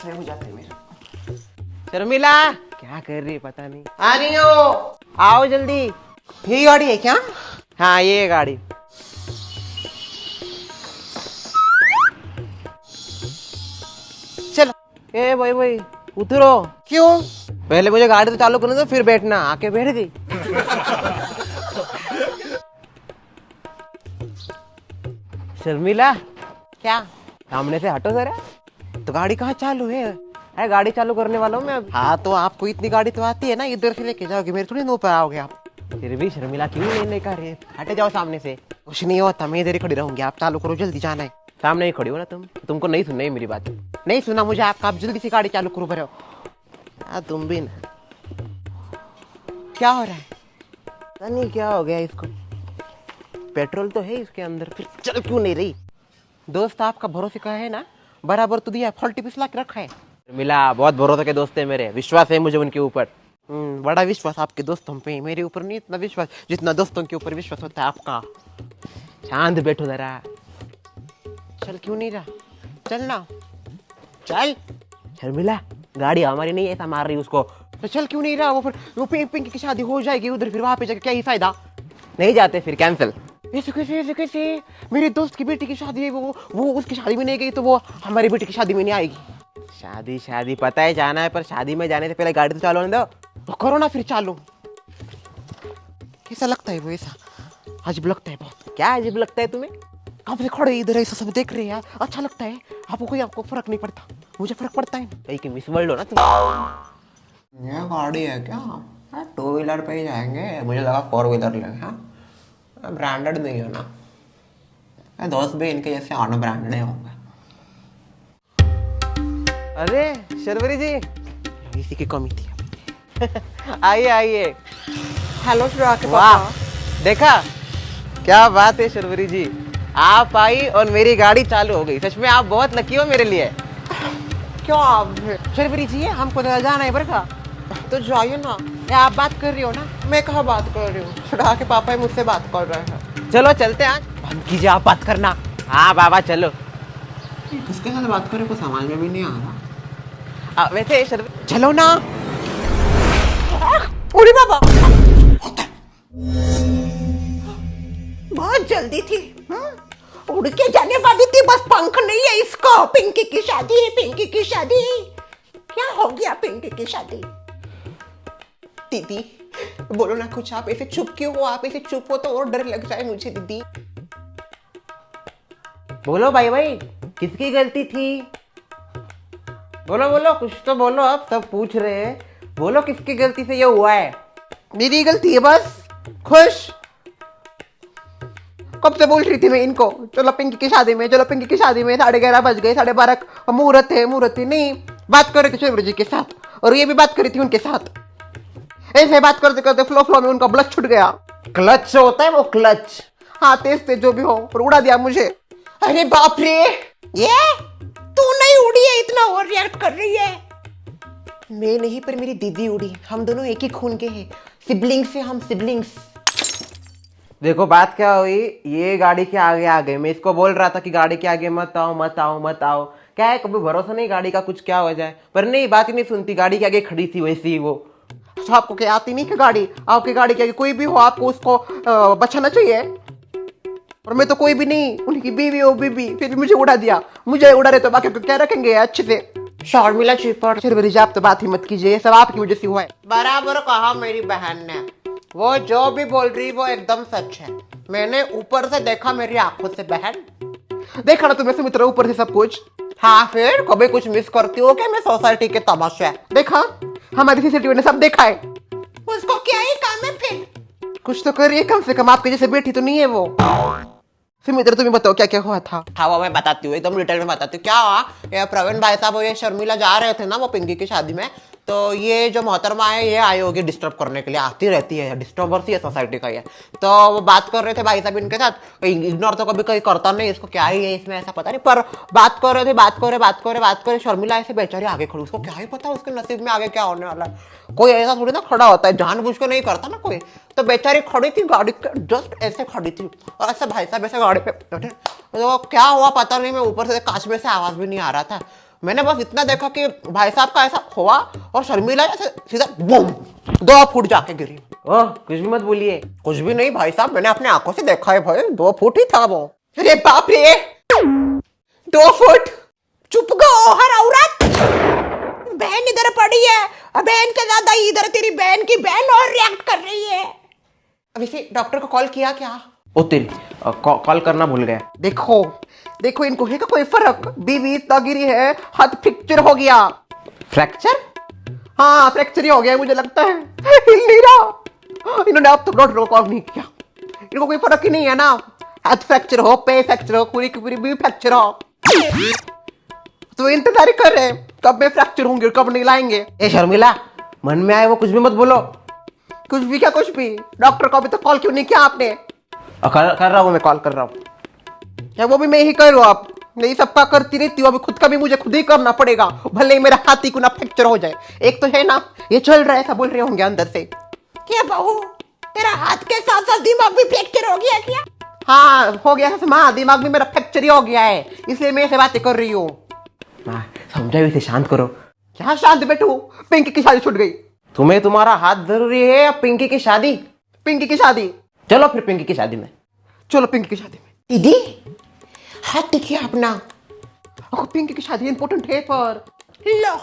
इसमें हो जाता है मेरा। शर्मिला क्या कर रही है पता नहीं। आ रही हो, आओ जल्दी। यही गाड़ी है क्या? हाँ ये गाड़ी। चलो। ए भाई भाई उतरो। क्यों? पहले मुझे गाड़ी तो चालू करने दो फिर बैठना। आके बैठ गई। शर्मिला क्या? सामने से हटो जरा। तो गाड़ी कहाँ चालू है? अरे गाड़ी चालू करने वाला हूँ मैं अभी। हाँ तो आपको इतनी गाड़ी तो आती है ना, इधर से लेके जाओगे, मेरे थोड़ी नो पर आओगे आप। फिर भी शर्मिला क्यों लेने का रे? हटे जाओ सामने से। कुछ नहीं होता, मैं इधर ही खड़ी रहूंगी, आप चालू करो, जल्दी जाना है। सामने ही खड़ी हो ना तुम, तुमको नहीं सुनना है मेरी बात। नहीं सुना मुझे आपका, आप जल्दी से गाड़ी चालू करो भरो। तुम भी ना। क्या हो रहा है? पता नहीं क्या हो गया इसको। पेट्रोल तो है इसके अंदर, फिर चल क्यों नहीं रही? दोस्त आपका भरोसे का है ना, बराबर तो दिया, फॉल्टी पिछला के रखा है। मिला बहुत भरोसा के दोस्त है मेरे, विश्वास है मुझे उनके ऊपर। बड़ा विश्वास आपके दोस्तों पे, मेरे ऊपर नहीं इतना विश्वास जितना दोस्तों के ऊपर विश्वास होता है आपका। शांत बैठो जरा। चल क्यों नहीं रहा? चल ना, चल। शर्मिला गाड़ी हमारी नहीं ऐसा मार रही उसको। तो चल क्यों नहीं रहा? वो फिर वो पिंकी की शादी हो जाएगी उधर, फिर वहां पे जाके क्या ही फायदा? नहीं जाते फिर, कैंसिल। ऐसे कैसे? मेरे दोस्त की बेटी की शादी है, वो उसकी शादी में नहीं गई तो वो हमारी बेटी की शादी में नहीं आएगी। शादी शादी पता है जाना है, पर शादी में जाने से पहले गाड़ी तो चालू होने दो। तो करो ना फिर चालू। कैसा लगता है वो? ऐसा अजीब लगता है बहुत। क्या अजीब लगता है तुम्हें? कब से खड़े इधर ऐसा सब देख रहे हैं यार, अच्छा लगता है आपको? कोई आपको फर्क नहीं पड़ता, मुझे फर्क पड़ता है। कहीं की मिस वर्ल्ड हो ना तुम। ये गाड़ी है क्या? टू व्हीलर पे ही जाएंगे, मुझे लगा फोर व्हीलर लेंगे। हाँ ब्रांडेड नहीं है ना, दोस्त भी इनके जैसे ऑन ब्रांडेड होंगे। अरे शर्वरी जी इसी की कमी थी। आइए आइए। हेलो श्रेया के वाह पापा। देखा क्या बात है शर्वरी जी, आप आई और मेरी गाड़ी चालू हो गई। सच में आप बहुत लकी हो मेरे लिए। क्यों आप? शर्वरी जी हमको तो जाना है बरका, तो जाइए ना। या आप बात कर रही हो ना? मैं कहाँ बात कर रही हूँ, श्रेया के पापा ही मुझसे बात कर रहे हैं। चलो चलते हैं आज। बंद कीजिए आप बात करना। हाँ बाबा चलो। किसके साथ बात करें को समझ में भी नहीं आ रहा। वैसे चलो ना। अरे बाबा, बहुत जल्दी थी। उड़ के जाने वाली थी, बस पंख नहीं है इसको। पिंकी की शादी है, पिंकी की शादी। क्या हो गया पिंकी की शादी? दीदी बोलो ना कुछ, आप ऐसे चुप क्यों हो? आप ऐसे चुप हो तो और डर लग जाए मुझे दीदी। बोलो भाई भाई, किसकी गलती थी? बोलो बोलो, कुछ तो बोलो। अब सब पूछ रहे हैं, बोलो किसकी गलती से ये हुआ है? मेरी गलती है बस। खुश कब से बोल रही थी मैं इनको, चलो पिंकी की शादी में, चलो पिंकी की शादी में। 11:30 बज गए, 12:30 मुहूर्त है, मुहूर्त है नहीं। बात कर रही थी शिवराज जी के साथ, और ये भी बात करी थी उनके साथ। ऐसे बात करते करते फ्लो में उनका ब्लश छूट गया। क्लच होता है वो, क्लच। हाँ तेज तेज जो भी हो, पर उड़ा दिया मुझे। अरे बाप रे, ये तू नहीं उड़ी है, इतना ओवर रिएक्ट कर रही है। मैं नहीं, पर मेरी दीदी उड़ी। हम दोनों एक ही खून के हैं, सिबलिंग्स हैं हम, सिबलिंग्स। देखो बात क्या हुई, ये गाड़ी के आगे आ गए। मैं इसको बोल रहा था कि गाड़ी के आगे मत आओ मत आओ मत आओ। क्या है, कभी भरोसा नहीं गाड़ी का कुछ क्या हो जाए, पर नहीं, बात ही नहीं सुनती। गाड़ी के आगे खड़ी थी वैसी ही वो। तो आपको क्या आती नहीं कि गाड़ी? आपकी गाड़ी के आगे कोई भी हो, आपको उसको बचाना चाहिए। और मैं तो कोई भी नहीं, उनकी बीवी हो बीवी, फिर भी मुझे उड़ा दिया। मुझे उड़ा रहे तो बाकी को क्या रखेंगे अच्छे से? शर्मिला चीपर, शिरवरी आप तो बात ही मत कीजिए, सब आपकी वजह से हुआ है। बराबर कहा मेरी बहन ने, वो जो भी बोल रही वो एकदम सच है। मैंने ऊपर से देखा मेरी आंखों से बहन। देखा ना तुम्हें सुमित्रा ऊपर से सब कुछ। हाँ फिर कभी कुछ मिस करती हो क्या? मैं सोसाइटी के तमाशे देखा, हमारी सीसीटीवी ने सब देखा है। उसको क्या ही काम है फिर? कुछ तो करिए कम से कम, आपके जैसे बेटी तो नहीं है वो। सुमित्रा तुम्हें बताओ क्या क्या हुआ था? हाँ वो मैं बताती हूँ, एकदम डिटेल में बताती हूँ क्या हुआ। ये प्रवीण भाई साहब ये शर्मिला जा रहे थे ना वो पिंकी की शादी में, तो ये जो मोहतरमा है ये आई होगी डिस्टर्ब करने के लिए, आती रहती है, डिस्टर्बर्स ही है सोसाइटी का ये। तो वो बात कर रहे थे भाई साहब इनके साथ, इग्नोर तो कभी कहीं करता नहीं, इसको क्या ही है इसमें ऐसा पता नहीं, पर बात कर रहे थे, बात करे शर्मिला ऐसे बेचारी आगे खड़ी, उसको क्या ही पता उसके नसीब में आगे क्या होने वाला है। कोई ऐसा थोड़ी ना खड़ा होता है, जानबूझ के नहीं करता ना कोई। तो बेचारी खड़ी थी गाड़ी के जस्ट ऐसे खड़ी थी, और ऐसे भाई साहब ऐसे गाड़ी पे बैठे। तो क्या हुआ पता नहीं, मैं ऊपर से कांच में से आवाज भी नहीं आ रहा था। मैंने बस इतना देखा कि भाई साहब का ऐसा हुआ और शर्मिला ऐसे सीधा बूम 2 फुट जाके गिरी। ओह कुछ भी मत बोलिए। कुछ भी नहीं भाई साहब, मैंने अपने आंखों से देखा है भाई, 2 फुट ही था वो। अरे बाप रे, 2 फुट। चुप गो हर औरत, बहन इधर पड़ी है, बहन के ज्यादा इधर तेरी बहन की बहन और रिएक्ट कर रही है। अभी से डॉक्टर को कॉल किया क्या? ओ तेरी कॉल करना भूल गया। देखो देखो, इनको है क्या कोई फर्क? बीवी इतना गिरी है, हाथ फ्रैक्चर हो गया। फ्रैक्चर? हाँ फ्रैक्चर ही हो गया मुझे लगता है, हिल नहीं रहा। इन्होंने अब तक डॉक्टर को कॉल नहीं किया, इनको कोई फर्क ही नहीं है ना। हाथ फ्रैक्चर हो, पे फ्रैक्चर हो, पूरी की पूरी भी फ्रैक्चर हो, तो इंतजार कर रहे हैं कब मैं फ्रैक्चर होंगे और कब नहीं लाएंगे। ए शर्मिला, मन में आए वो कुछ भी मत बोलो। कुछ भी क्या कुछ भी? डॉक्टर को अभी तक कॉल क्यों नहीं किया आपने? कर रहा हूँ, मैं कॉल कर रहा हूँ। क्या वो भी मैं ही करूँ? आप नहीं सबका करती रहती हूँ, अभी खुद का भी मुझे खुद ही करना पड़ेगा, भले ही मेरा हाथ ही को ना फ्रैक्चर हो जाए। एक तो है ना ये चल रहा है, ऐसा बोल रहे होंगे अंदर से। क्या बहू, तेरा हाथ के साथ साथ दिमाग भी फ्रैक्चर हो गया क्या? हाँ हो गया माँ, दिमाग भी मेरा फ्रैक्चर ही हो गया है, इसलिए मैं ऐसे बातें कर रही हूँ। समझाओ इसे, शांत करो। क्या शांत बैठू? पिंकी की शादी छूट गई। तुम्हें तुम्हारा हाथ जरूरी है या पिंकी की शादी? पिंकी की शादी। चलो फिर पिंकी की शादी में। चलो पिंकी की शादी में। दीदी हाथ देखिए अपना, पिंकी की शादी इंपॉर्टेंट है। पर लो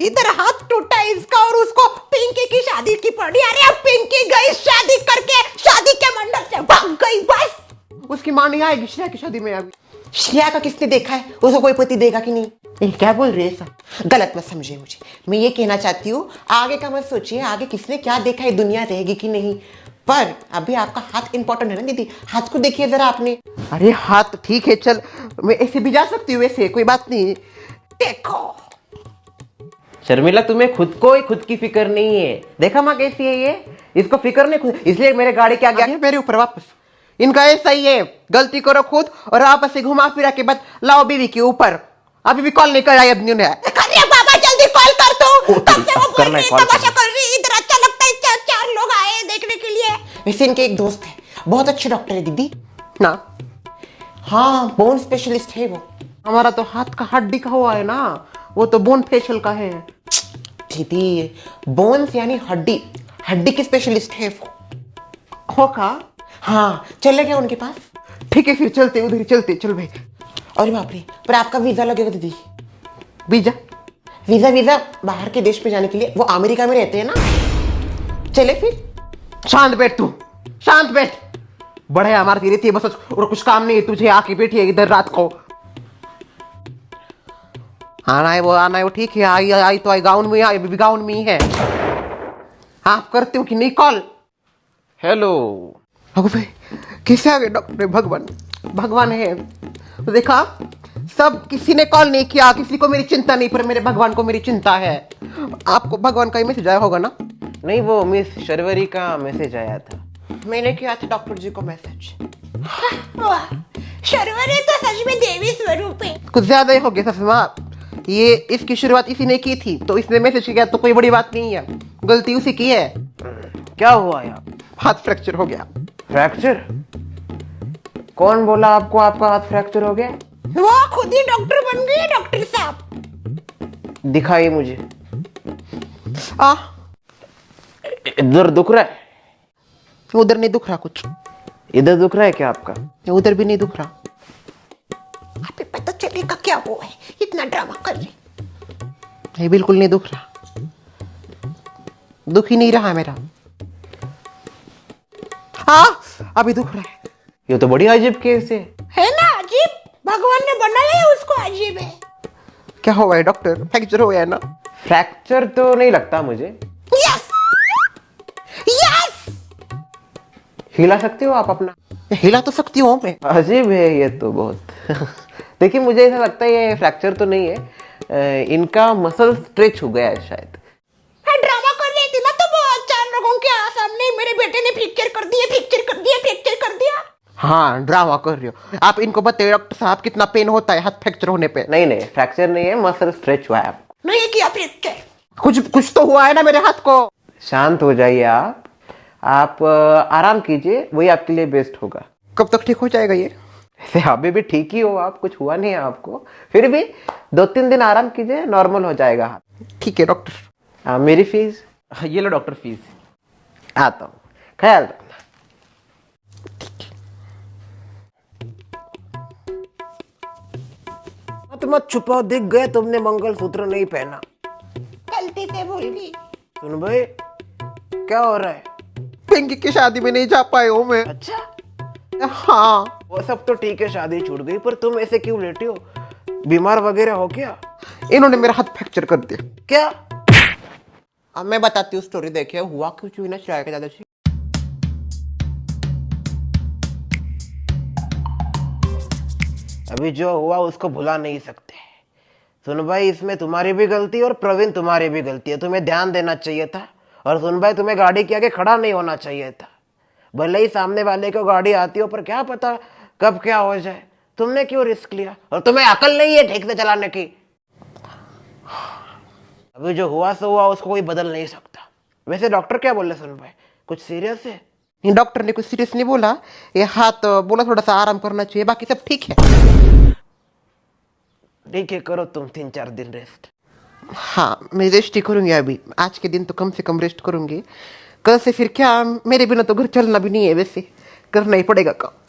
इधर हाथ टूटा इसका और उसको पिंकी की शादी की पड़ी। अरे अब पिंकी गई शादी करके, शादी के मंडप से भाग गई बस। उसकी मां नहीं आएगी श्रेया की शादी में। अभी श्रेया का किसने देखा है? उसको कोई पति देगा कि नहीं? क्या बोल रहे हैं सब? गलत मत समझिए मुझे, मैं ये कहना चाहती हूँ आगे का मत सोचिए, आगे किसने क्या देखा है, दुनिया रहेगी कि नहीं। पर अभी आपका हाथ इंपॉर्टेंट है ना दीदी, हाथ को देखिए जरा आपने। अरे हाथ ठीक है, चल मैं ऐसे भी जा सकती हूँ, वैसे कोई बात नहीं। देखो शर्मिला, तुम्हें खुद की फिक्र नहीं है। देखा माँ कैसी है ये, इसको फिक्र नहीं खुद, इसलिए मेरे गाड़ी के आगे मेरे ऊपर वापस। इनका ऐसा ही है, गलती करो खुद और आपस से घुमा फिरा के बाद लाओ बीवी के ऊपर। अभी भी कॉल नहीं कर आई अपनी ने। बाबा जल्दी कॉल कर तू, तब से वो बोल रही तमाशा कर रही, इधर अच्छा लगता है, 4 लोग आए देखने के लिए। वैसे इनके एक दोस्त है, बहुत अच्छे डॉक्टर है दीदी ना। हाँ बोन स्पेशलिस्ट है वो। हमारा तो हाथ का हड्डी का हुआ है ना, वो तो बोन फेशियल का है। दीदी बोन्स यानी हड्डी, हड्डी की स्पेशलिस्ट है वो। हो का? हाँ चले गए उनके पास। ठीक है फिर चलते, उधर ही चलते, चल भाई। अरे बाप रे, पर आपका वीजा लगेगा दीदी। वीजा? वीजा बाहर के देश पे जाने के लिए, वो अमेरिका में रहते हैं ना। चले फिर। शांत बैठ तू, शांत बैठ। बड़े हमारी रहती है बस, और कुछ काम नहीं है तुझे, आके बैठी है इधर रात को। आना है वो ठीक है, आई तो आई गाउन में, आई भी गाउन में ही है। आप करते हो कि नहीं कॉल? हेलो। अगो भाई कैसे आ गए डॉक्टर? भगवान है। तो देखा, सब किसी ने कॉल नहीं किया, किसी को मेरी चिंता नहीं, पर मेरे भगवान को मेरी चिंता है। आपको भगवान का ही मैसेज आया होगा ना? नहीं, वो मिस शर्वरी का मैसेज आया था। मैंने किया था डॉक्टर जी को मैसेज। शर्वरी तो सच में देवी स्वरूप है। कुछ ज्यादा ही हो गया ससुमा, ये इसकी शुरुआत इसी ने की थी, तो इसने मैसेज किया तो कोई बड़ी बात नहीं है, गलती उसी की है। क्या हुआ यार? हाथ फ्रैक्चर हो गया। फ्रैक्चर? कौन बोला आपको आपका हाथ फ्रैक्चर हो गया? वो खुद ही डॉक्टर बन गए डॉक्टर साहब। दिखाइए मुझे। इधर दुख रहा है? उधर नहीं दुख रहा कुछ। इधर दुख रहा है क्या आपका? उधर भी नहीं दुख रहा। आपको पता चलेगा क्या वो है, इतना ड्रामा कर रही। नहीं बिल्कुल नहीं दुख रहा, दुख ही नहीं रहा मेरा। हाँ अभी दुख रहा है। ये तो बड़ी अजीब केस है ना? अजीब? भगवान ने बनाया है उसको अजीब है। क्या हुआ है डॉक्टर? फ्रैक्चर हो गया है ना? फ्रैक्चर तो नहीं लगता मुझे। Yes yes. हिला सकते हो आप अपना? हिला तो सकती हूँ मैं। अजीब है ये तो बहुत। देखिए मुझे ऐसा लगता है ये फ्रैक्चर तो नहीं है, इनका मसल स्ट्रेच हो गया है शायद। ड्रामा कर रही थी ना तो बहुत 4 लोगों के सामने मेरे बेटे ने फ्रैक्चर कर दिया, फ्रैक्चर कर दिया, फ्रैक्चर कर दिया। हाँ ड्रामा कर रही हो आप। इनको बताइए डॉक्टर साहब कितना पेन होता है हाथ फ्रैक्चर होने पे। नहीं फ्रैक्चर नहीं है, मसल स्ट्रेच हुआ है। नहीं किया फ्रैक्चर, कुछ तो हुआ है ना मेरे हाथ को। शांत हो जाइए आप आराम कीजिए, वही आपके लिए बेस्ट होगा। कब तक ठीक हो जाएगा ये? ऐसे अभी भी ठीक ही हो आप, कुछ हुआ नहीं है आपको, फिर भी 2-3 दिन आराम कीजिए, नॉर्मल हो जाएगा हाथ। ठीक है डॉक्टर। हाँ, मेरी फीस ये लो डॉक्टर फीस। आता हूँ, ख्याल रखना। मत छुपाओ, दिख गए तुमने मंगलसूत्र नहीं पहना। गलती से भूल गई। सुन भाई, क्या हो रहा है? पिंकी की शादी में नहीं जा पाया हूँ मैं। अच्छा, हाँ, वो सब तो ठीक है, शादी छूट गई, पर तुम ऐसे क्यों लेटे हो? बीमार वगैरह हो क्या? इन्होंने मेरा हाथ फ्रैक्चर कर दिया। क्या? अब मैं बताती हूँ स्टोरी, देखिए हुआ कुछ भी ना, चाय के दादा जी। अभी जो हुआ उसको भुला नहीं सकते। सुन भाई, इसमें तुम्हारी भी गलती और प्रवीण तुम्हारी भी गलती है, तुम्हें ध्यान देना चाहिए था। और सुन भाई, तुम्हें गाड़ी के आगे खड़ा नहीं होना चाहिए था। भले ही सामने वाले को गाड़ी आती हो, पर क्या पता कब क्या हो जाए। तुमने क्यों रिस्क लिया? और तुम्हें अकल नहीं है ठीक से चलाने की। अभी जो हुआ सो हुआ, उसको कोई बदल नहीं सकता। वैसे डॉक्टर क्या बोले सुन भाई, कुछ सीरियस है? डॉक्टर ने कुछ सीरियस नहीं बोला, ये हाथ बोला थोड़ा सा आराम करना चाहिए, बाकी सब ठीक है। ठीक है, करो तुम 3-4 दिन रेस्ट। हाँ, मैं रेस्ट ही करूंगी अभी, आज के दिन तो कम से कम रेस्ट करूंगी। कल से फिर क्या, मेरे बिना तो घर चलना भी नहीं है, वैसे करना ही पड़ेगा काम।